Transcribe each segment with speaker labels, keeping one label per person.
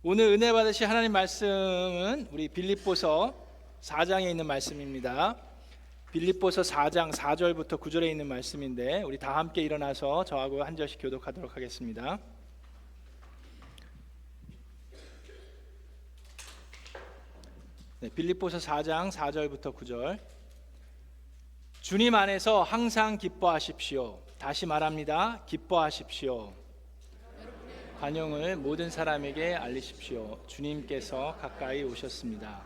Speaker 1: 오늘 은혜 받으실 하나님 말씀은 우리 빌립보서 4장에 있는 말씀입니다. 빌립보서 4장 4절부터 9절에 있는 말씀인데 우리 다 함께 일어나서 저하고 한 절씩 교독하도록 하겠습니다. 빌립보서 4장 4절부터 9절. 주님 안에서 항상 기뻐하십시오. 다시 말합니다. 기뻐하십시오. 관용을 모든 사람에게 알리십시오. 주님께서 가까이 오셨습니다.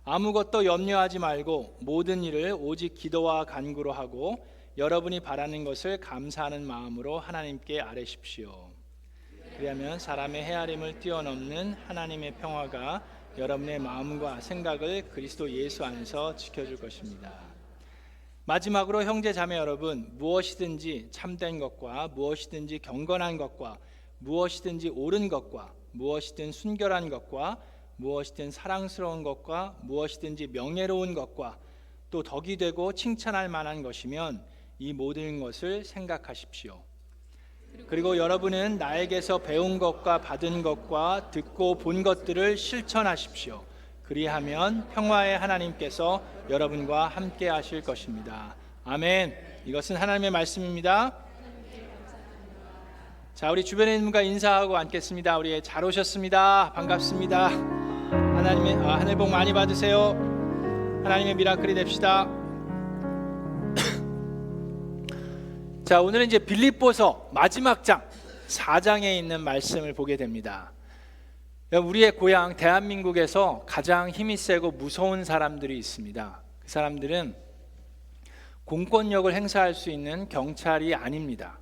Speaker 1: 아무것도 염려하지 말고 모든 일을 오직 기도와 간구로 하고 여러분이 바라는 것을 감사하는 마음으로 하나님께 아뢰십시오. 그리하면 사람의 헤아림을 뛰어넘는 하나님의 평화가 여러분의 마음과 생각을 그리스도 예수 안에서 지켜줄 것입니다. 마지막으로 형제 자매 여러분, 무엇이든지 참된 것과 무엇이든지 경건한 것과 무엇이든지 옳은 것과 무엇이든 순결한 것과 무엇이든 사랑스러운 것과 무엇이든지 명예로운 것과 또 덕이 되고 칭찬할 만한 것이면 이 모든 것을 생각하십시오. 그리고 여러분은 나에게서 배운 것과 받은 것과 듣고 본 것들을 실천하십시오. 그리하면 평화의 하나님께서 여러분과 함께 하실 것입니다. 아멘. 이것은 하나님의 말씀입니다. 자, 우리 주변에 있는 분과 인사하고 앉겠습니다. 우리 잘 오셨습니다. 반갑습니다. 하나님의 하늘 복 많이 받으세요. 하나님의 미라클이 됩시다. 자, 오늘은 이제 빌립보서 마지막 장 4장에 있는 말씀을 보게 됩니다. 우리의 고향 대한민국에서 가장 힘이 세고 무서운 사람들이 있습니다. 그 사람들은 공권력을 행사할 수 있는 경찰이 아닙니다.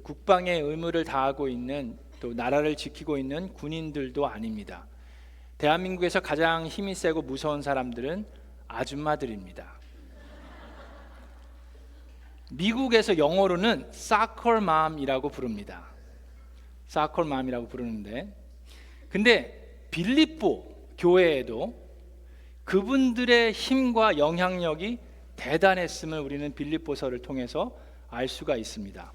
Speaker 1: 국방의 의무를 다하고 있는, 또 나라를 지키고 있는 군인들도 아닙니다. 대한민국에서 가장 힘이 세고 무서운 사람들은 아줌마들입니다. 미국에서 영어로는 사컬맘이라고 부릅니다. 사컬맘이라고 부르는데, 근데 빌립보 교회에도 그분들의 힘과 영향력이 대단했음을 우리는 빌립보서를 통해서 알 수가 있습니다.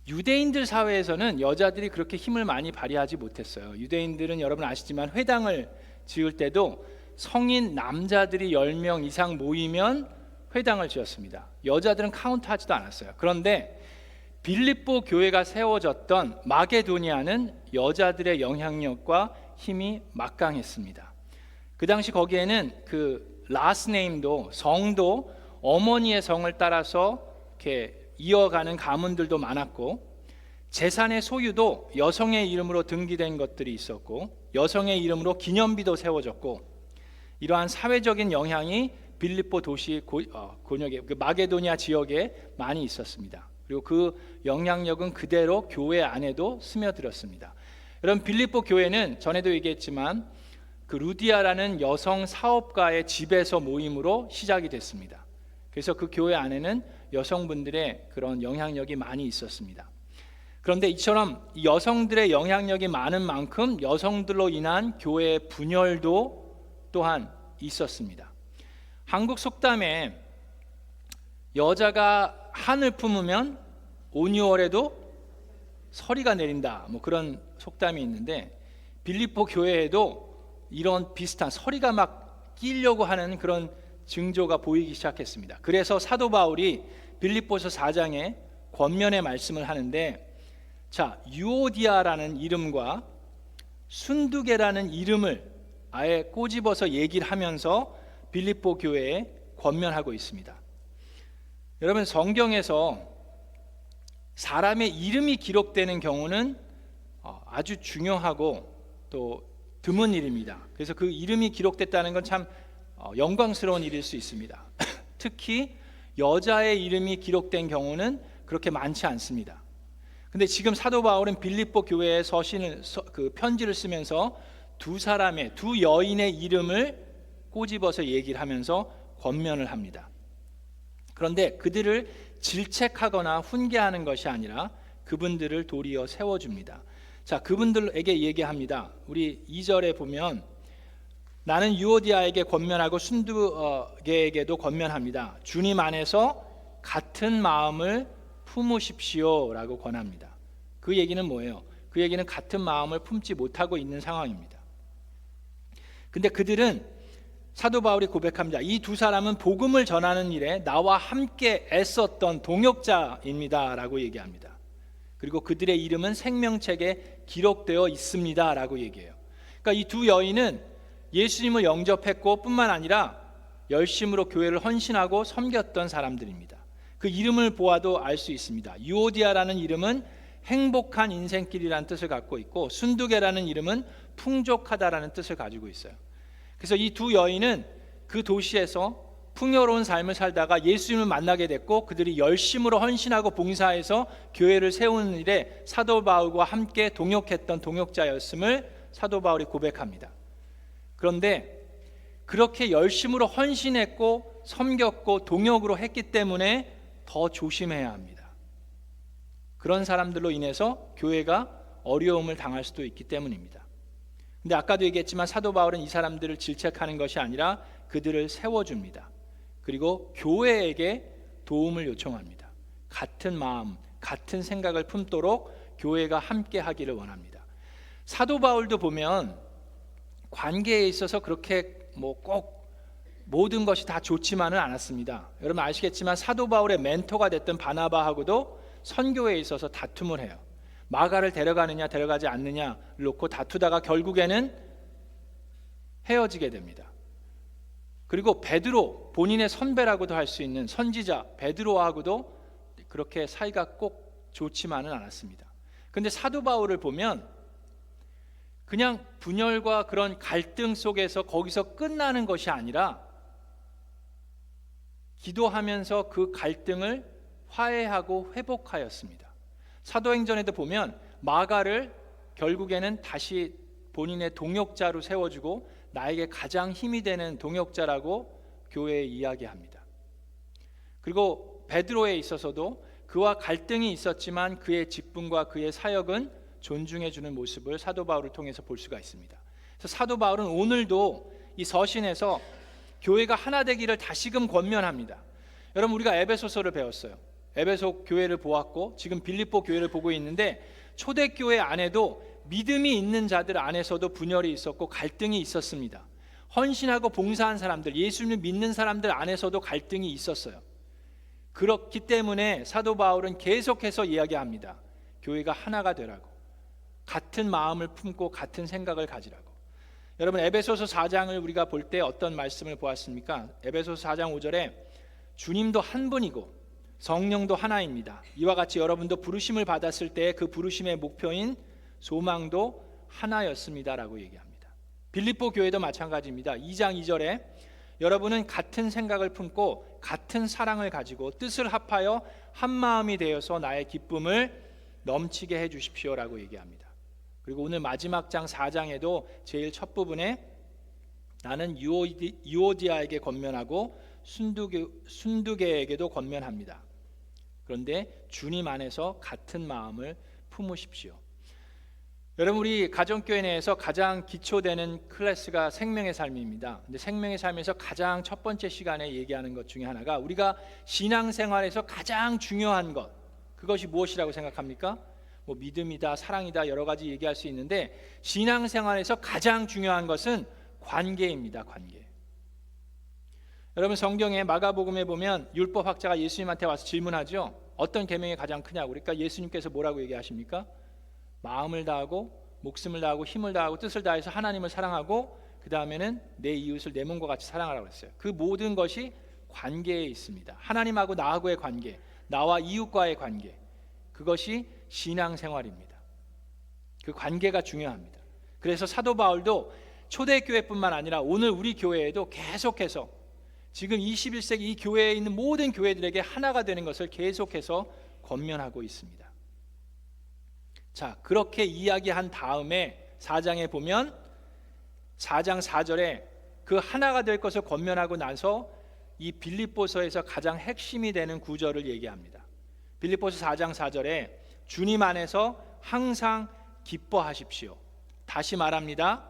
Speaker 1: 유대인들 사회에서는 여자들이 그렇게 힘을 많이 발휘하지 못했어요. 유대인들은 여러분 아시지만 회당을 지을 때도 성인 남자들이 10명 이상 모이면 회당을 지었습니다. 여자들은 카운트하지도 않았어요. 그런데 빌립보 교회가 세워졌던 마게도니아는 여자들의 영향력과 힘이 막강했습니다. 그 당시 거기에는 그 라스트 네임도, 성도 어머니의 성을 따라서 이렇게 이어가는 가문들도 많았고, 재산의 소유도 여성의 이름으로 등기된 것들이 있었고, 여성의 이름으로 기념비도 세워졌고, 이러한 사회적인 영향이 빌립보 도시 곤역의 그 마게도니아 지역에 많이 있었습니다. 그리고 그 영향력은 그대로 교회 안에도 스며들었습니다. 여러분, 빌립보 교회는 전에도 얘기했지만 그 루디아라는 여성 사업가의 집에서 모임으로 시작이 됐습니다. 그래서 그 교회 안에는 여성분들의 그런 영향력이 많이 있었습니다. 그런데 이처럼 여성들의 영향력이 많은 만큼 여성들로 인한 교회의 분열도 또한 있었습니다. 한국 속담에 여자가 한을 품으면 5, 6월에도 서리가 내린다, 뭐 그런 속담이 있는데, 빌립보 교회에도 이런 비슷한 서리가 막 끼려고 하는 그런 징조가 보이기 시작했습니다. 그래서 사도 바울이 빌립보서 4장에 권면의 말씀을 하는데, 자, 유오디아라는 이름과 순두개라는 이름을 아예 꼬집어서 얘기를 하면서 빌립보 교회에 권면하고 있습니다. 여러분, 성경에서 사람의 이름이 기록되는 경우는 아주 중요하고 또 드문 일입니다. 그래서 그 이름이 기록됐다는 건 참 영광스러운 일일 수 있습니다. 특히 여자의 이름이 기록된 경우는 그렇게 많지 않습니다. 근데 지금 사도 바울은 빌립보 교회에 그 편지를 쓰면서 두 여인의 이름을 꼬집어서 얘기를 하면서 권면을 합니다. 그런데 그들을 질책하거나 훈계하는 것이 아니라 그분들을 도리어 세워줍니다. 자, 그분들에게 얘기합니다. 우리 2절에 보면 나는 유오디아에게 권면하고 순두개에게도 권면합니다. 주님 안에서 같은 마음을 품으십시오 라고 권합니다. 그 얘기는 뭐예요? 그에게는 같은 마음을 품지 못하고 있는 상황입니다. 근데 그들은 사도 바울이 고백합니다. 이 두 사람은 복음을 전하는 일에 나와 함께 애썼던 동역자입니다 라고 얘기합니다. 그리고 그들의 이름은 생명책에 기록되어 있습니다 라고 얘기해요. 그러니까 이 두 여인은 예수님을 영접했고 뿐만 아니라 열심으로 교회를 헌신하고 섬겼던 사람들입니다. 그 이름을 보아도 알 수 있습니다. 유오디아라는 이름은 행복한 인생길이라는 뜻을 갖고 있고, 순두계라는 이름은 풍족하다라는 뜻을 가지고 있어요. 그래서 이 두 여인은 그 도시에서 풍요로운 삶을 살다가 예수님을 만나게 됐고, 그들이 열심으로 헌신하고 봉사해서 교회를 세우는 일에 사도 바울과 함께 동역했던 동역자였음을 사도 바울이 고백합니다. 그런데 그렇게 열심으로 헌신했고 섬겼고 동역으로 했기 때문에 더 조심해야 합니다. 그런 사람들로 인해서 교회가 어려움을 당할 수도 있기 때문입니다. 근데 아까도 얘기했지만 사도 바울은 이 사람들을 질책하는 것이 아니라 그들을 세워줍니다. 그리고 교회에게 도움을 요청합니다. 같은 마음, 같은 생각을 품도록 교회가 함께 하기를 원합니다. 사도 바울도 보면 관계에 있어서 그렇게 꼭 모든 것이 다 좋지만은 않았습니다. 여러분 아시겠지만 사도 바울의 멘토가 됐던 바나바하고도 선교에 있어서 다툼을 해요. 마가를 데려가느냐 데려가지 않느냐를 놓고 다투다가 결국에는 헤어지게 됩니다. 그리고 베드로, 본인의 선배라고도 할 수 있는 선지자 베드로하고도 그렇게 사이가 꼭 좋지만은 않았습니다. 근데 사도 바울을 보면 그냥 분열과 그런 갈등 속에서 거기서 끝나는 것이 아니라 기도하면서 그 갈등을 화해하고 회복하였습니다. 사도행전에도 보면 마가를 결국에는 다시 본인의 동역자로 세워주고 나에게 가장 힘이 되는 동역자라고 교회에 이야기합니다. 그리고 베드로에 있어서도 그와 갈등이 있었지만 그의 직분과 그의 사역은 존중해주는 모습을 사도 바울을 통해서 볼 수가 있습니다. 그래서 사도 바울은 오늘도 이 서신에서 교회가 하나 되기를 다시금 권면합니다. 여러분 우리가 에베소서를 배웠어요. 에베소 교회를 보았고 지금 빌립보 교회를 보고 있는데 초대교회 안에도 믿음이 있는 자들 안에서도 분열이 있었고 갈등이 있었습니다. 헌신하고 봉사한 사람들, 예수님을 믿는 사람들 안에서도 갈등이 있었어요. 그렇기 때문에 사도 바울은 계속해서 이야기합니다. 교회가 하나가 되라고, 같은 마음을 품고 같은 생각을 가지라고. 여러분 에베소서 4장을 우리가 볼 때 어떤 말씀을 보았습니까? 에베소서 4장 5절에 주님도 한 분이고 성령도 하나입니다. 이와 같이 여러분도 부르심을 받았을 때 그 부르심의 목표인 소망도 하나였습니다라고 얘기합니다. 빌립보 교회도 마찬가지입니다. 2장 2절에 여러분은 같은 생각을 품고 같은 사랑을 가지고 뜻을 합하여 한 마음이 되어서 나의 기쁨을 넘치게 해 주십시오라고 얘기합니다. 그리고 오늘 마지막 장 4장에도 제일 첫 부분에 나는 유오디아에게 권면하고 순두계에게도 권면합니다. 그런데 주님 안에서 같은 마음을 품으십시오. 여러분 우리 가정교회 내에서 가장 기초되는 클래스가 생명의 삶입니다. 근데 생명의 삶에서 가장 첫 번째 시간에 얘기하는 것 중에 하나가 우리가 신앙생활에서 가장 중요한 것, 그것이 무엇이라고 생각합니까? 믿음이다, 사랑이다 여러 가지 얘기할 수 있는데 신앙생활에서 가장 중요한 것은 관계입니다. 관계. 여러분 성경에 마가복음에 보면 율법학자가 예수님한테 와서 질문하죠. 어떤 계명이 가장 크냐고. 그러니까 예수님께서 뭐라고 얘기하십니까? 마음을 다하고 목숨을 다하고 힘을 다하고 뜻을 다해서 하나님을 사랑하고 그 다음에는 내 이웃을 내 몸과 같이 사랑하라고 했어요. 그 모든 것이 관계에 있습니다. 하나님하고 나하고의 관계, 나와 이웃과의 관계, 그것이 신앙생활입니다. 그 관계가 중요합니다. 그래서 사도 바울도 초대교회뿐만 아니라 오늘 우리 교회에도 계속해서 지금 21세기 이 교회에 있는 모든 교회들에게 하나가 되는 것을 계속해서 권면하고 있습니다. 자, 그렇게 이야기한 다음에 4장에 보면 4장 4절에 그 하나가 될 것을 권면하고 나서 이 빌립보서에서 가장 핵심이 되는 구절을 얘기합니다. 빌립보서 4장 4절에 주님 안에서 항상 기뻐하십시오. 다시 말합니다.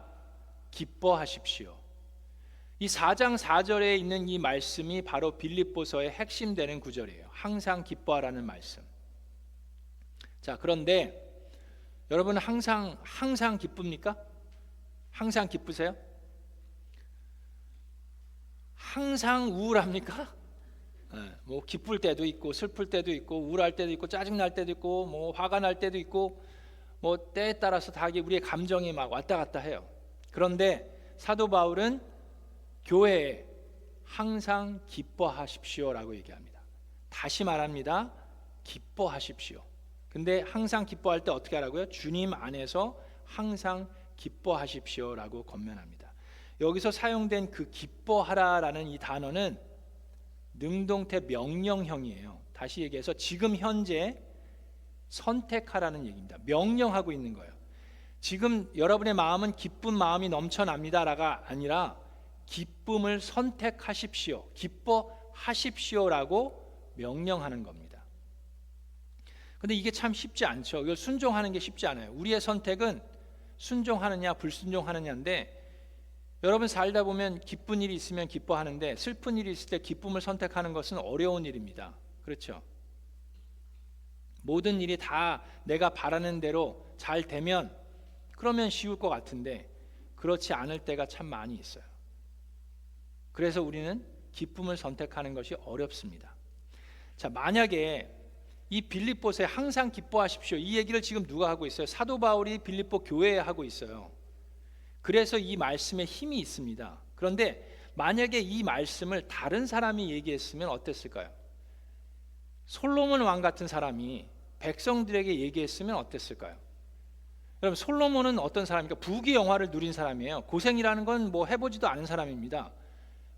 Speaker 1: 기뻐하십시오. 이 4장 4절에 있는 이 말씀이 바로 빌립보서의 핵심 되는 구절이에요. 항상 기뻐하라는 말씀. 자, 그런데 여러분은 항상 기쁩니까? 항상 기쁘세요? 항상 우울합니까? 뭐 기쁠 때도 있고 슬플 때도 있고 우울할 때도 있고 짜증 날 때도 있고 뭐 화가 날 때도 있고 뭐 때에 따라서 다 우리의 감정이 막 왔다 갔다 해요. 그런데 사도 바울은 교회에 항상 기뻐하십시오라고 얘기합니다. 다시 말합니다. 기뻐하십시오. 근데 항상 기뻐할 때 어떻게 하라고요? 주님 안에서 항상 기뻐하십시오라고 권면합니다. 여기서 사용된 그 기뻐하라라는 이 단어는 능동태 명령형이에요. 다시 얘기해서 지금 현재 선택하라는 얘기입니다. 명령하고 있는 거예요. 지금 여러분의 마음은 기쁜 마음이 넘쳐납니다라가 아니라 기쁨을 선택하십시오, 기뻐하십시오라고 명령하는 겁니다. 근데 이게 참 쉽지 않죠. 이걸 순종하는 게 쉽지 않아요. 우리의 선택은 순종하느냐 불순종하느냐인데, 여러분 살다 보면 기쁜 일이 있으면 기뻐하는데 슬픈 일이 있을 때 기쁨을 선택하는 것은 어려운 일입니다. 그렇죠? 모든 일이 다 내가 바라는 대로 잘 되면 그러면 쉬울 것 같은데 그렇지 않을 때가 참 많이 있어요. 그래서 우리는 기쁨을 선택하는 것이 어렵습니다. 자, 만약에 이 빌립보서에 항상 기뻐하십시오, 이 얘기를 지금 누가 하고 있어요? 사도 바울이 빌립보 교회에 하고 있어요. 그래서 이 말씀에 힘이 있습니다. 그런데 만약에 이 말씀을 다른 사람이 얘기했으면 어땠을까요? 솔로몬 왕 같은 사람이 백성들에게 얘기했으면 어땠을까요? 여러분, 솔로몬은 어떤 사람입니까? 부귀영화를 누린 사람이에요. 고생이라는 건 뭐 해보지도 않은 사람입니다.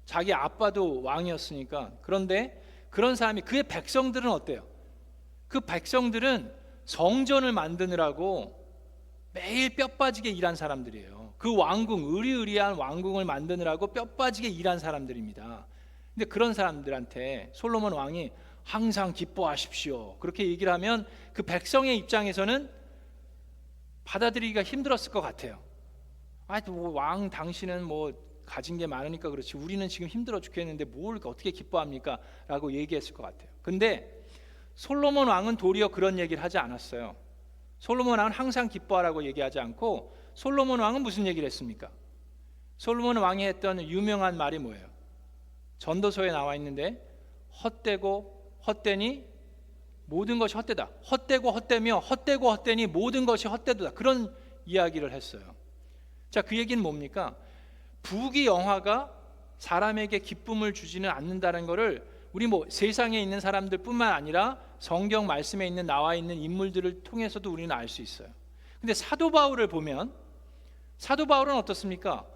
Speaker 1: 자기 아빠도 왕이었으니까. 그런데 그런 사람이, 그의 백성들은 어때요? 그 백성들은 성전을 만드느라고 매일 뼈 빠지게 일한 사람들이에요. 그 왕궁, 의리의리한 왕궁을 만드느라고 뼈 빠지게 일한 사람들입니다. 근데 그런 사람들한테 솔로몬 왕이 항상 기뻐하십시오, 그렇게 얘기를 하면 그 백성의 입장에서는 받아들이기가 힘들었을 것 같아요. 왕 당신은 뭐 가진 게 많으니까 그렇지 우리는 지금 힘들어 죽겠는데 뭘 어떻게 기뻐합니까? 라고 얘기했을 것 같아요. 근데 솔로몬 왕은 도리어 그런 얘기를 하지 않았어요. 솔로몬 왕은 항상 기뻐하라고 얘기하지 않고, 솔로몬 왕은 무슨 얘기를 했습니까? 솔로몬 왕이 했던 유명한 말이 뭐예요? 전도서에 나와 있는데, 헛되고 헛되니 모든 것이 헛되다. 헛되고 헛되며 헛되고 헛되니 모든 것이 헛되다. 그런 이야기를 했어요. 자, 그 얘기는 뭡니까? 부귀영화가 사람에게 기쁨을 주지는 않는다는 것을 우리 뭐 세상에 있는 사람들뿐만 아니라 성경 말씀에 있는 나와 있는 인물들을 통해서도 우리는 알 수 있어요. 근데 사도 바울을 보면, 사도 바울은 어떻습니까?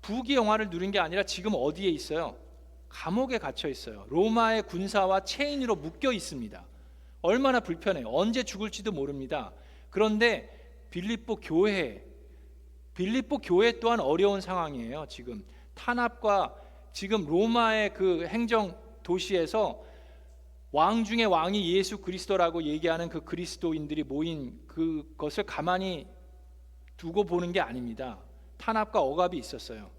Speaker 1: 부귀영화를 누린 게 아니라 지금 어디에 있어요? 감옥에 갇혀 있어요. 로마의 군사와 체인으로 묶여 있습니다. 얼마나 불편해요. 언제 죽을지도 모릅니다. 그런데 빌립보 교회 또한 어려운 상황이에요. 지금 탄압과, 지금 로마의 그 행정 도시에서 왕 중에 왕이 예수 그리스도라고 얘기하는 그 그리스도인들이 모인 그것을 가만히 두고 보는 게 아닙니다. 탄압과 억압이 있었어요.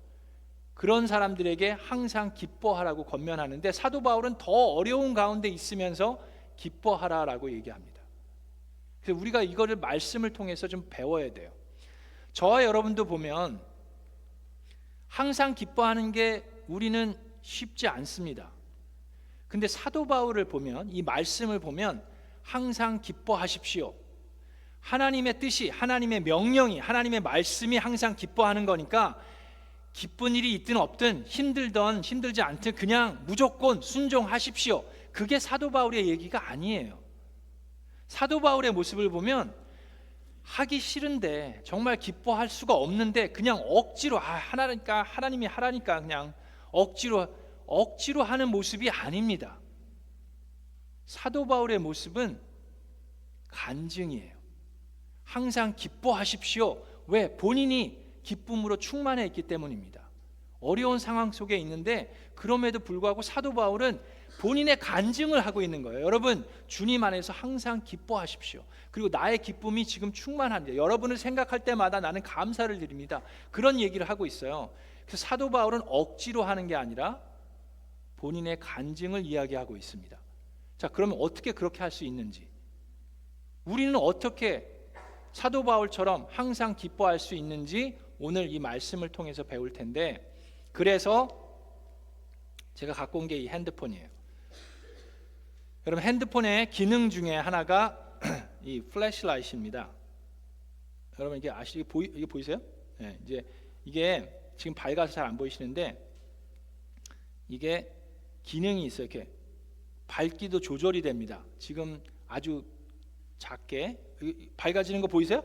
Speaker 1: 그런 사람들에게 항상 기뻐하라고 권면하는데, 사도 바울은 더 어려운 가운데 있으면서 기뻐하라라고 얘기합니다. 그래서 우리가 이거를 말씀을 통해서 좀 배워야 돼요. 저와 여러분도 보면 항상 기뻐하는 게 우리는 쉽지 않습니다. 근데 사도 바울을 보면, 이 말씀을 보면 항상 기뻐하십시오, 하나님의 뜻이, 하나님의 명령이, 하나님의 말씀이 항상 기뻐하는 거니까 기쁜 일이 있든 없든 힘들든 힘들지 않든 그냥 무조건 순종하십시오, 그게 사도 바울의 얘기가 아니에요. 사도 바울의 모습을 보면 하기 싫은데, 정말 기뻐할 수가 없는데 그냥 억지로 하나님이 하라니까 그냥 억지로 하는 모습이 아닙니다. 사도 바울의 모습은 간증이에요. 항상 기뻐하십시오. 왜? 본인이 기쁨으로 충만해 있기 때문입니다. 어려운 상황 속에 있는데 그럼에도 불구하고 사도 바울은 본인의 간증을 하고 있는 거예요. 여러분, 주님 안에서 항상 기뻐하십시오. 그리고 나의 기쁨이 지금 충만합니다. 여러분을 생각할 때마다 나는 감사를 드립니다. 그런 얘기를 하고 있어요. 그래서 사도 바울은 억지로 하는 게 아니라 본인의 간증을 이야기하고 있습니다. 자, 그러면 어떻게 그렇게 할 수 있는지, 우리는 어떻게 사도 바울처럼 항상 기뻐할 수 있는지 오늘 이 말씀을 통해서 배울 텐데, 그래서 제가 갖고 온 게 이 핸드폰이에요. 여러분, 핸드폰의 기능 중에 하나가 이 플래시라이트입니다. 여러분, 이게 이게 보이세요? 네, 이제 이게 지금 밝아서 잘 안 보이시는데, 이게 기능이 있어요. 이렇게 밝기도 조절이 됩니다. 지금 아주 작게 밝아지는 거 보이세요?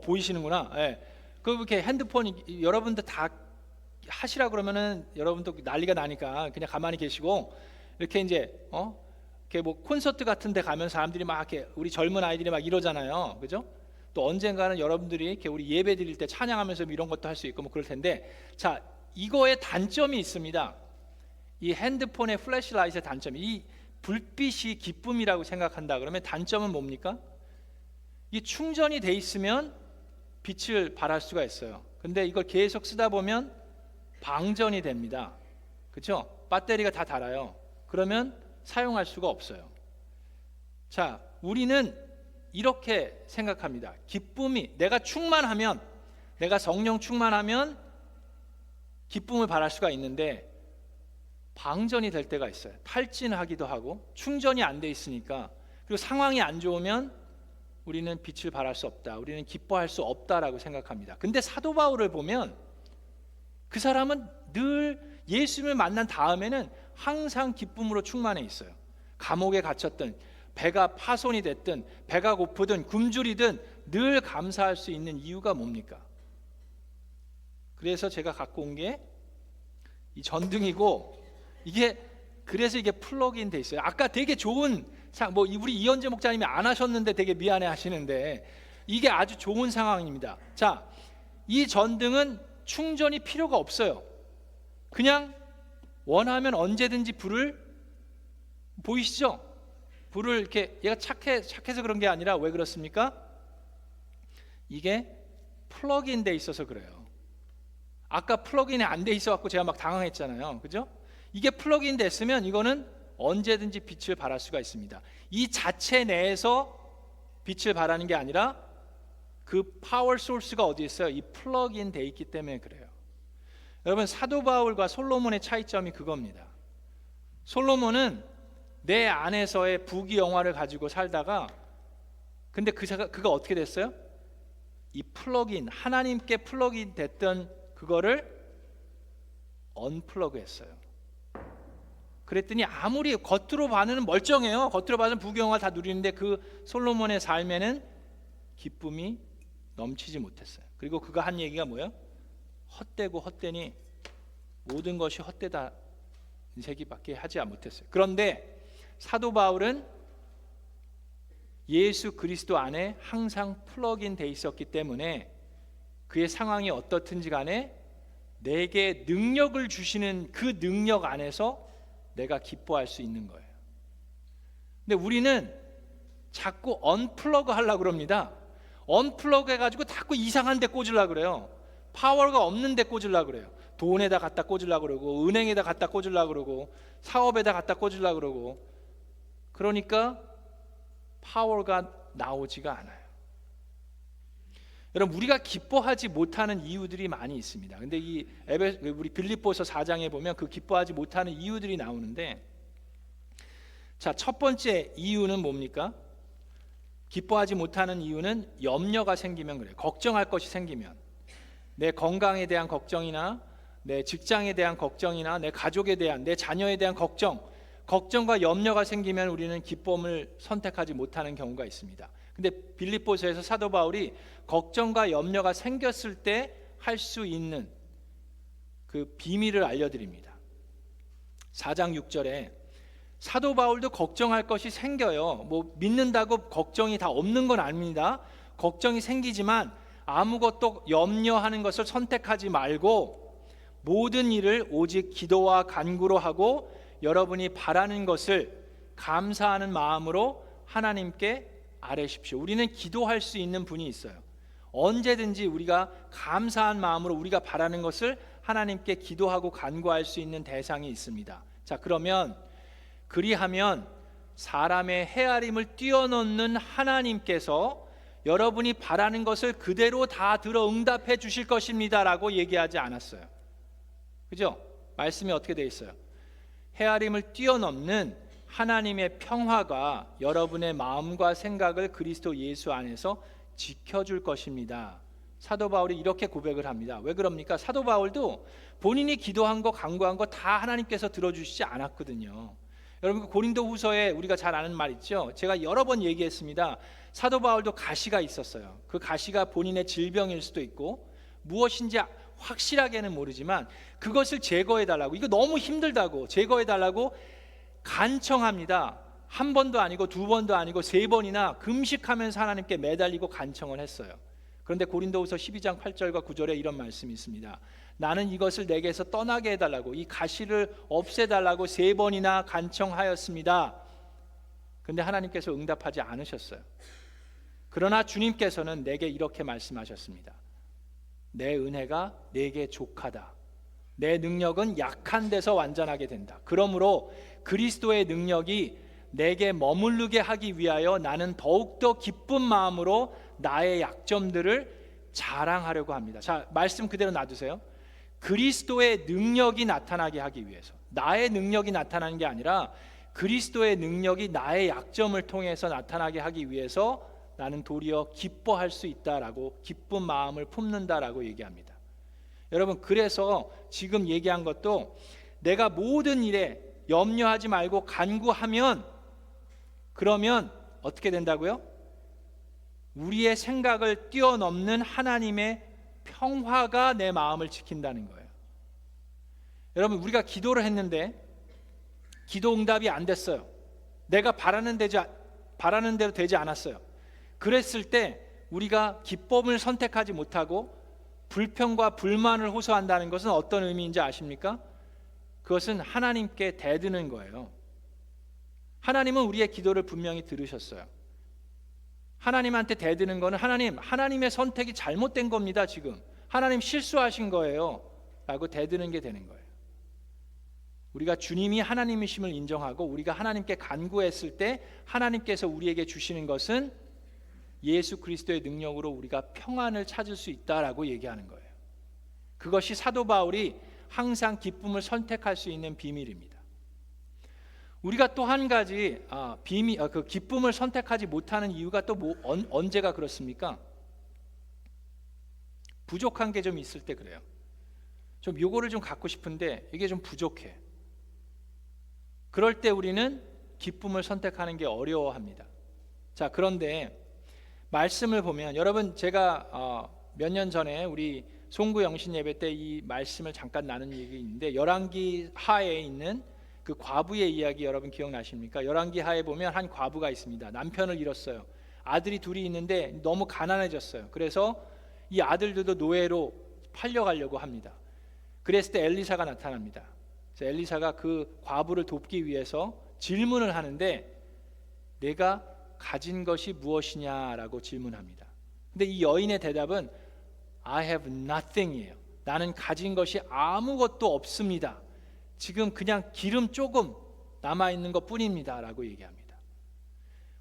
Speaker 1: 보이시는구나. 네. 그렇게 핸드폰이 여러분들 다 하시라 그러면은 여러분도 난리가 나니까 그냥 가만히 계시고, 이렇게 이제 이렇게 뭐 콘서트 같은 데 가면 사람들이 막 이렇게, 우리 젊은 아이들이 막 이러잖아요. 그죠? 또 언젠가는 여러분들이 이렇게 우리 예배 드릴 때 찬양하면서 이런 것도 할 수 있고 뭐 그럴 텐데, 자, 이거의 단점이 있습니다. 이 핸드폰의 플래시라이트의 단점이, 이 불빛이 기쁨이라고 생각한다 그러면 단점은 뭡니까? 이 충전이 돼 있으면 빛을 발할 수가 있어요. 근데 이걸 계속 쓰다 보면 방전이 됩니다. 그렇죠? 배터리가 다 닳아요. 그러면 사용할 수가 없어요. 자, 우리는 이렇게 생각합니다. 기쁨이, 내가 충만하면, 내가 성령 충만하면 기쁨을 발할 수가 있는데 방전이 될 때가 있어요. 탈진하기도 하고 충전이 안 돼 있으니까. 그리고 상황이 안 좋으면 우리는 빛을 발할 수 없다, 우리는 기뻐할 수 없다라고 생각합니다. 근데 사도 바울을 보면 그 사람은 늘 예수님을 만난 다음에는 항상 기쁨으로 충만해 있어요. 감옥에 갇혔든 배가 파손이 됐든 배가 고프든 굶주리든 늘 감사할 수 있는 이유가 뭡니까? 그래서 제가 갖고 온 게 이 전등이고, 그래서 이게 플러그인 돼 있어요. 아까 되게 좋은 우리 이현재 목사님이 안 하셨는데 되게 미안해 하시는데, 이게 아주 좋은 상황입니다. 자, 이 전등은 충전이 필요가 없어요. 그냥 원하면 언제든지 불을, 보이시죠? 불을 이렇게, 얘가 착해서 그런 게 아니라 왜 그렇습니까? 이게 플러그인 돼 있어서 그래요. 아까 플러그인이 안 돼 있어 갖고 제가 막 당황했잖아요. 그죠? 이게 플러그인 됐으면 이거는 언제든지 빛을 발할 수가 있습니다. 이 자체 내에서 빛을 발하는 게 아니라 그 파워 소스가 어디 있어요? 이 플러그인 돼 있기 때문에 그래요. 여러분, 사도 바울과 솔로몬의 차이점이 그겁니다. 솔로몬은 내 안에서의 부귀영화를 가지고 살다가, 근데 그가 어떻게 됐어요? 이 플러그인, 하나님께 플러그인 됐던 그거를 언플러그 했어요. 그랬더니 아무리 겉으로 봐는 멀쩡해요. 겉으로 봐는 부귀영화 다 누리는데 그 솔로몬의 삶에는 기쁨이 넘치지 못했어요. 그리고 그가 한 얘기가 뭐예요? 헛되고 헛되니 모든 것이 헛되다 얘기밖에 하지 못했어요. 그런데 사도 바울은 예수 그리스도 안에 항상 플러그인 돼 있었기 때문에 그의 상황이 어떻든지 간에 내게 능력을 주시는 그 능력 안에서 내가 기뻐할 수 있는 거예요. 근데 우리는 자꾸 언플러그 하려고 그럽니다. 언플러그 해가지고 자꾸 이상한 데 꽂으려고 그래요. 파워가 없는 데 꽂으려고 그래요. 돈에다 갖다 꽂으려고 그러고, 은행에다 갖다 꽂으려고 그러고, 사업에다 갖다 꽂으려고 그러고, 그러니까 파워가 나오지가 않아요. 여러분, 우리가 기뻐하지 못하는 이유들이 많이 있습니다. 근데 우리 빌립보서 4장에 보면 그 기뻐하지 못하는 이유들이 나오는데, 자, 첫 번째 이유는 뭡니까? 기뻐하지 못하는 이유는 염려가 생기면 그래요. 걱정할 것이 생기면, 내 건강에 대한 걱정이나 내 직장에 대한 걱정이나 내 가족에 대한, 내 자녀에 대한 걱정과 염려가 생기면 우리는 기쁨을 선택하지 못하는 경우가 있습니다. 근데 빌립보서에서 사도 바울이 걱정과 염려가 생겼을 때 할 수 있는 그 비밀을 알려드립니다. 4장 6절에 사도 바울도 걱정할 것이 생겨요. 믿는다고 걱정이 다 없는 건 아닙니다. 걱정이 생기지만 아무것도 염려하는 것을 선택하지 말고 모든 일을 오직 기도와 간구로 하고 여러분이 바라는 것을 감사하는 마음으로 하나님께 아뢰십시오. 우리는 기도할 수 있는 분이 있어요. 언제든지 우리가 감사한 마음으로 우리가 바라는 것을 하나님께 기도하고 간구할 수 있는 대상이 있습니다. 자, 그러면 그리하면 사람의 헤아림을 뛰어넘는 하나님께서 여러분이 바라는 것을 그대로 다 들어 응답해 주실 것입니다라고 얘기하지 않았어요. 그죠? 말씀이 어떻게 되어 있어요? 헤아림을 뛰어넘는 하나님의 평화가 여러분의 마음과 생각을 그리스도 예수 안에서 지켜줄 것입니다. 사도 바울이 이렇게 고백을 합니다. 왜 그럽니까? 사도 바울도 본인이 기도한 거 간구한 거 다 하나님께서 들어주시지 않았거든요. 여러분, 고린도 후서에 우리가 잘 아는 말 있죠? 제가 여러 번 얘기했습니다. 사도 바울도 가시가 있었어요. 그 가시가 본인의 질병일 수도 있고 무엇인지 확실하게는 모르지만 그것을 제거해달라고, 이거 너무 힘들다고 제거해달라고 간청합니다. 한 번도 아니고 두 번도 아니고 세 번이나 금식하면서 하나님께 매달리고 간청을 했어요. 그런데 고린도후서 12장 8절과 9절에 이런 말씀이 있습니다. 나는 이것을 내게서 떠나게 해달라고, 이 가시를 없애달라고 세 번이나 간청하였습니다. 그런데 하나님께서 응답하지 않으셨어요. 그러나 주님께서는 내게 이렇게 말씀하셨습니다. 내 은혜가 내게 족하다. 내 능력은 약한 데서 완전하게 된다. 그러므로 그리스도의 능력이 내게 머무르게 하기 위하여 나는 더욱더 기쁜 마음으로 나의 약점들을 자랑하려고 합니다. 자, 말씀 그대로 놔두세요. 그리스도의 능력이 나타나게 하기 위해서, 나의 능력이 나타나는 게 아니라 그리스도의 능력이 나의 약점을 통해서 나타나게 하기 위해서 나는 도리어 기뻐할 수 있다라고, 기쁜 마음을 품는다라고 얘기합니다. 여러분, 그래서 지금 얘기한 것도 내가 모든 일에 염려하지 말고 간구하면, 그러면 어떻게 된다고요? 우리의 생각을 뛰어넘는 하나님의 평화가 내 마음을 지킨다는 거예요. 여러분, 우리가 기도를 했는데 기도 응답이 안 됐어요. 내가 바라는 대로 되지 않았어요. 그랬을 때 우리가 기쁨을 선택하지 못하고 불평과 불만을 호소한다는 것은 어떤 의미인지 아십니까? 그것은 하나님께 대드는 거예요. 하나님은 우리의 기도를 분명히 들으셨어요. 하나님한테 대드는 거는 하나님의 선택이 잘못된 겁니다. 지금 하나님 실수하신 거예요 라고 대드는 게 되는 거예요. 우리가 주님이 하나님이심을 인정하고 우리가 하나님께 간구했을 때 하나님께서 우리에게 주시는 것은 예수 그리스도의 능력으로 우리가 평안을 찾을 수 있다라고 얘기하는 거예요. 그것이 사도 바울이 항상 기쁨을 선택할 수 있는 비밀입니다. 우리가 또 한 가지 그 기쁨을 선택하지 못하는 이유가 또 언제가 그렇습니까? 부족한 게 좀 있을 때 그래요. 좀 요거를 좀 갖고 싶은데 이게 좀 부족해. 그럴 때 우리는 기쁨을 선택하는 게 어려워합니다. 자, 그런데 말씀을 보면, 여러분, 제가 몇 년 전에 우리 송구 영신 예배 때 이 말씀을 잠깐 나눈 얘기 있는데, 열왕기 하에 있는 그 과부의 이야기 여러분 기억나십니까? 열왕기 하에 보면 한 과부가 있습니다. 남편을 잃었어요. 아들이 둘이 있는데 너무 가난해졌어요. 그래서 이 아들들도 노예로 팔려가려고 합니다. 그랬을 때 엘리사가 나타납니다. 그래서 엘리사가 그 과부를 돕기 위해서 질문을 하는데, 내가 가진 것이 무엇이냐라고 질문합니다. 근데 이 여인의 대답은 I have nothing이에요. 나는 가진 것이 아무것도 없습니다. 지금 그냥 기름 조금 남아있는 것 뿐입니다 라고 얘기합니다.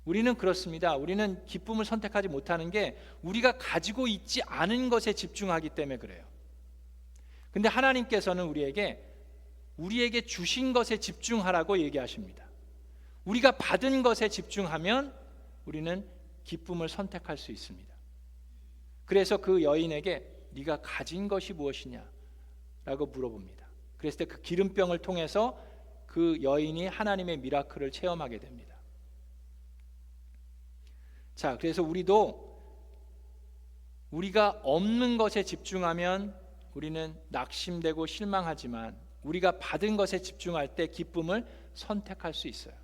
Speaker 1: 우리는 그렇습니다. 우리는 기쁨을 선택하지 못하는 게 우리가 가지고 있지 않은 것에 집중하기 때문에 그래요. 근데 하나님께서는 우리에게 주신 것에 집중하라고 얘기하십니다. 우리가 받은 것에 집중하면 우리는 기쁨을 선택할 수 있습니다. 그래서 그 여인에게 네가 가진 것이 무엇이냐 라고 물어봅니다. 그랬을 때 그 기름병을 통해서 그 여인이 하나님의 미라클을 체험하게 됩니다. 자, 그래서 우리가 없는 것에 집중하면 우리는 낙심되고 실망하지만 우리가 받은 것에 집중할 때 기쁨을 선택할 수 있어요.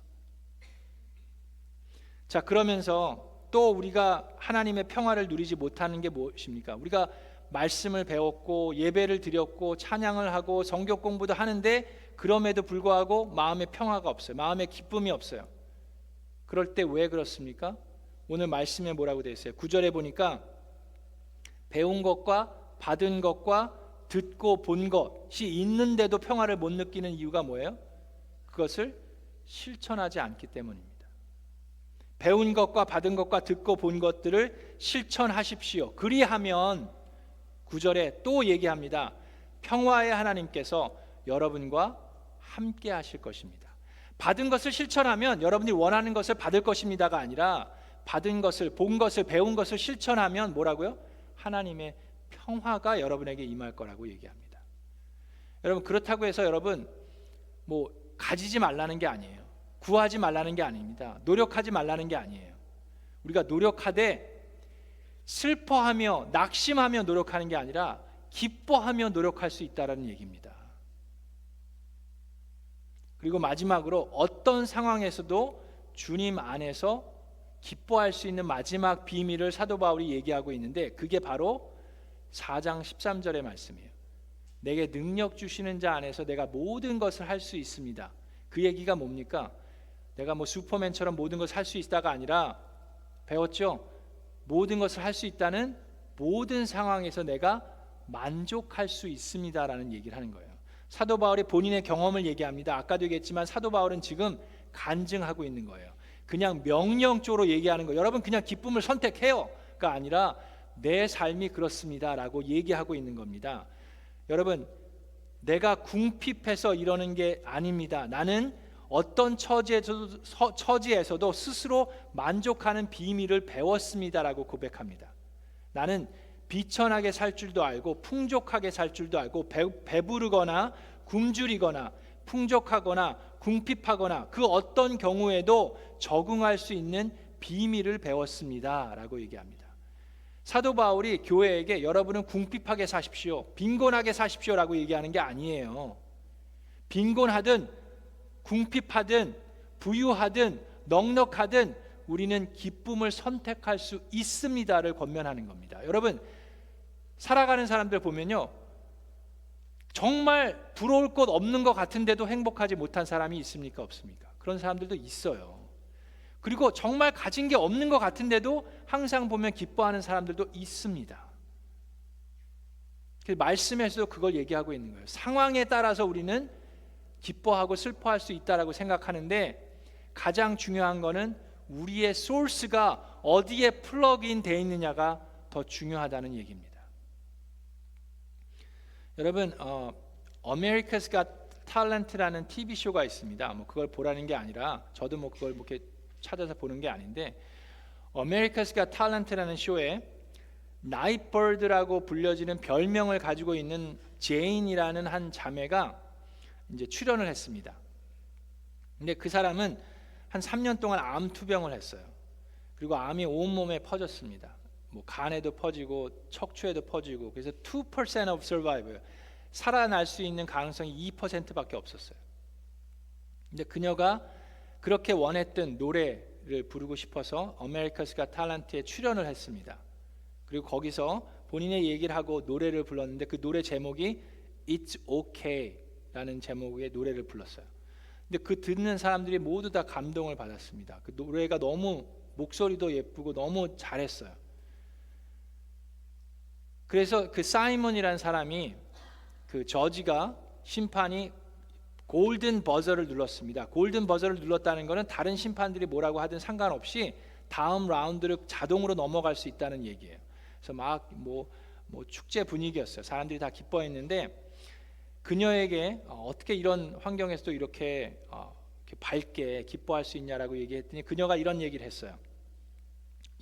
Speaker 1: 자, 그러면서 또 우리가 하나님의 평화를 누리지 못하는 게 무엇입니까? 우리가 말씀을 배웠고 예배를 드렸고 찬양을 하고 성경 공부도 하는데 그럼에도 불구하고 마음의 평화가 없어요. 마음의 기쁨이 없어요. 그럴 때 왜 그렇습니까? 오늘 말씀에 뭐라고 되어 있어요? 9절에 보니까 배운 것과 받은 것과 듣고 본 것이 있는데도 평화를 못 느끼는 이유가 뭐예요? 그것을 실천하지 않기 때문입니다. 배운 것과 받은 것과 듣고 본 것들을 실천하십시오. 그리하면 9절에 또 얘기합니다. 평화의 하나님께서 여러분과 함께 하실 것입니다. 받은 것을 실천하면 여러분이 원하는 것을 받을 것입니다가 아니라 받은 것을, 본 것을, 배운 것을 실천하면 뭐라고요? 하나님의 평화가 여러분에게 임할 거라고 얘기합니다. 여러분, 그렇다고 해서 여러분 뭐 가지지 말라는 게 아니에요. 구하지 말라는 게 아닙니다. 노력하지 말라는 게 아니에요. 우리가 노력하되 슬퍼하며 낙심하며 노력하는 게 아니라 기뻐하며 노력할 수 있다는 얘기입니다. 그리고 마지막으로 어떤 상황에서도 주님 안에서 기뻐할 수 있는 마지막 비밀을 사도 바울이 얘기하고 있는데, 그게 바로 4장 13절의 말씀이에요. 내게 능력 주시는 자 안에서 내가 모든 것을 할 수 있습니다. 그 얘기가 뭡니까? 내가 뭐 슈퍼맨처럼 모든 것을 할 수 있다가 아니라, 배웠죠? 모든 것을 할 수 있다는 모든 상황에서 내가 만족할 수 있습니다라는 얘기를 하는 거예요. 사도 바울이 본인의 경험을 얘기합니다. 아까도 얘기했지만 사도 바울은 지금 간증하고 있는 거예요. 그냥 명령적으로 얘기하는 거예요. 여러분 그냥 기쁨을 선택해요가 아니라 내 삶이 그렇습니다라고 얘기하고 있는 겁니다. 여러분, 내가 궁핍해서 이러는 게 아닙니다. 나는 어떤 처지에서도 스스로 만족하는 비밀을 배웠습니다라고 고백합니다. 나는 비천하게 살 줄도 알고 풍족하게 살 줄도 알고 배부르거나 굶주리거나 풍족하거나 궁핍하거나 그 어떤 경우에도 적응할 수 있는 비밀을 배웠습니다라고 얘기합니다. 사도 바울이 교회에게 여러분은 궁핍하게 사십시오, 빈곤하게 사십시오라고 얘기하는 게 아니에요. 빈곤하든 궁핍하든 부유하든 넉넉하든 우리는 기쁨을 선택할 수 있습니다를 권면하는 겁니다. 여러분, 살아가는 사람들 보면요, 정말 부러울 것 없는 것 같은데도 행복하지 못한 사람이 있습니까? 없습니까? 그런 사람들도 있어요. 그리고 정말 가진 게 없는 것 같은데도 항상 보면 기뻐하는 사람들도 있습니다. 말씀에서도 그걸 얘기하고 있는 거예요. 상황에 따라서 우리는 기뻐하고 슬퍼할 수 있다라고 생각하는데, 가장 중요한 거는 우리의 소스가 어디에 플러그인 되어 있느냐가 더 중요하다는 얘기입니다. 여러분, America's Got Talent라는 TV 쇼가 있습니다. 뭐 그걸 보라는 게 아니라, 저도 뭐 그걸 뭐 이렇게 찾아서 보는 게 아닌데, America's Got Talent라는 쇼에 나이트버드라고 불려지는 별명을 가지고 있는 제인이라는 한 자매가 이제 출연을 했습니다. 근데 그 사람은 한 3년 동안 암 투병을 했어요. 그리고 암이 온몸에 퍼졌습니다. 뭐 간에도 퍼지고 척추에도 퍼지고, 그래서 2% of survival, 살아날 수 있는 가능성이 2%밖에 없었어요. 근데 그녀가 그렇게 원했던 노래를 부르고 싶어서 America's Got Talent에 출연을 했습니다. 그리고 거기서 본인의 얘기를 하고 노래를 불렀는데, 그 노래 제목이 It's Okay 라는 제목의 노래를 불렀어요. 근데 그 듣는 사람들이 모두 다 감동을 받았습니다. 그 노래가 너무, 목소리도 예쁘고 너무 잘했어요. 그래서 그 사이먼이라는 사람이, 그 저지가, 심판이 골든 버저를 눌렀습니다. 골든 버저를 눌렀다는 것은 다른 심판들이 뭐라고 하든 상관없이 다음 라운드를 자동으로 넘어갈 수 있다는 얘기예요. 그래서 막 뭐 축제 분위기였어요. 사람들이 다 기뻐했는데, 그녀에게 어떻게 이런 환경에서도 이렇게 밝게 기뻐할 수 있냐라고 얘기했더니, 그녀가 이런 얘기를 했어요.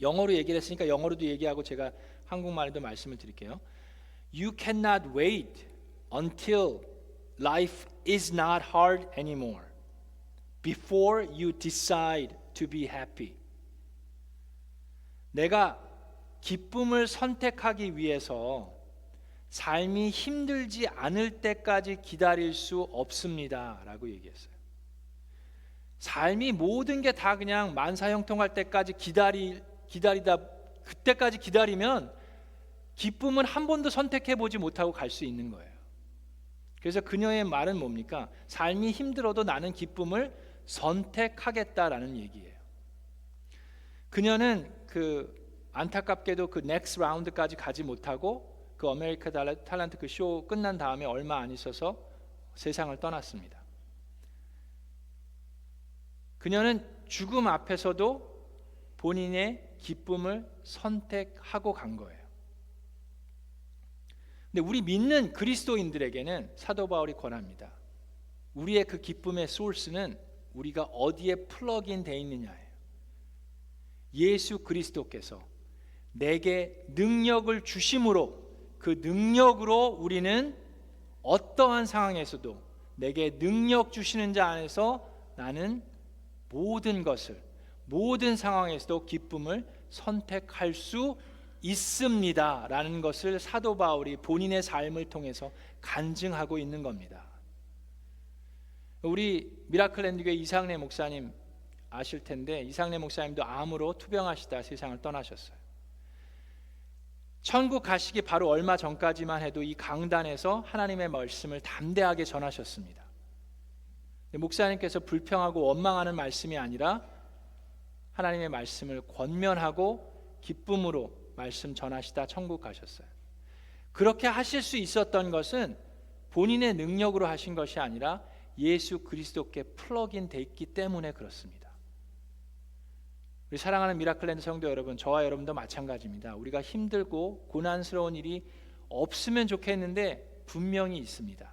Speaker 1: 영어로 얘기를 했으니까 영어로도 얘기하고 제가 한국말에도 말씀을 드릴게요. You cannot wait until life is not hard anymore before you decide to be happy. 내가 기쁨을 선택하기 위해서 삶이 힘들지 않을 때까지 기다릴 수 없습니다 라고 얘기했어요. 삶이 모든 게 다 그냥 만사형통할 때까지 기다리다 그때까지 기다리면 기쁨은 한 번도 선택해 보지 못하고 갈 수 있는 거예요. 그래서 그녀의 말은 뭡니까? 삶이 힘들어도 나는 기쁨을 선택하겠다라는 얘기예요. 그녀는 안타깝게도 그 넥스트 라운드까지 가지 못하고 그 아메리카 탤런트 그 쇼 끝난 다음에 얼마 안 있어서 세상을 떠났습니다. 그녀는 죽음 앞에서도 본인의 기쁨을 선택하고 간 거예요. 근데 우리 믿는 그리스도인들에게는 사도 바울이 권합니다. 우리의 그 기쁨의 소스는 우리가 어디에 플러그인 돼 있느냐예요. 예수 그리스도께서 내게 능력을 주심으로 그 능력으로 우리는 어떠한 상황에서도 내게 능력 주시는 자 안에서 나는 모든 것을, 모든 상황에서도 기쁨을 선택할 수 있습니다 라는 것을 사도 바울이 본인의 삶을 통해서 간증하고 있는 겁니다. 우리 미라클랜드교회 이상래 목사님 아실 텐데, 이상래 목사님도 암으로 투병하시다 세상을 떠나셨어요. 천국 가시기 바로 얼마 전까지만 해도 이 강단에서 하나님의 말씀을 담대하게 전하셨습니다. 목사님께서 불평하고 원망하는 말씀이 아니라 하나님의 말씀을 권면하고 기쁨으로 말씀 전하시다 천국 가셨어요. 그렇게 하실 수 있었던 것은 본인의 능력으로 하신 것이 아니라 예수 그리스도께 플러그인 돼 있기 때문에 그렇습니다. 우리 사랑하는 미라클랜드 성도 여러분, 저와 여러분도 마찬가지입니다. 우리가 힘들고 고난스러운 일이 없으면 좋겠는데 분명히 있습니다.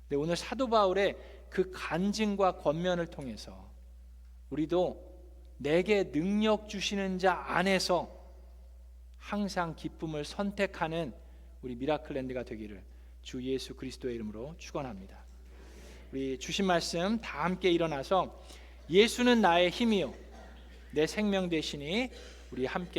Speaker 1: 근데 오늘 사도 바울의 그 간증과 권면을 통해서 우리도 내게 능력 주시는 자 안에서 항상 기쁨을 선택하는 우리 미라클랜드가 되기를 주 예수 그리스도의 이름으로 축원합니다. 우리 주신 말씀 다 함께 일어나서 예수는 나의 힘이요 내 생명 되시니 우리 함께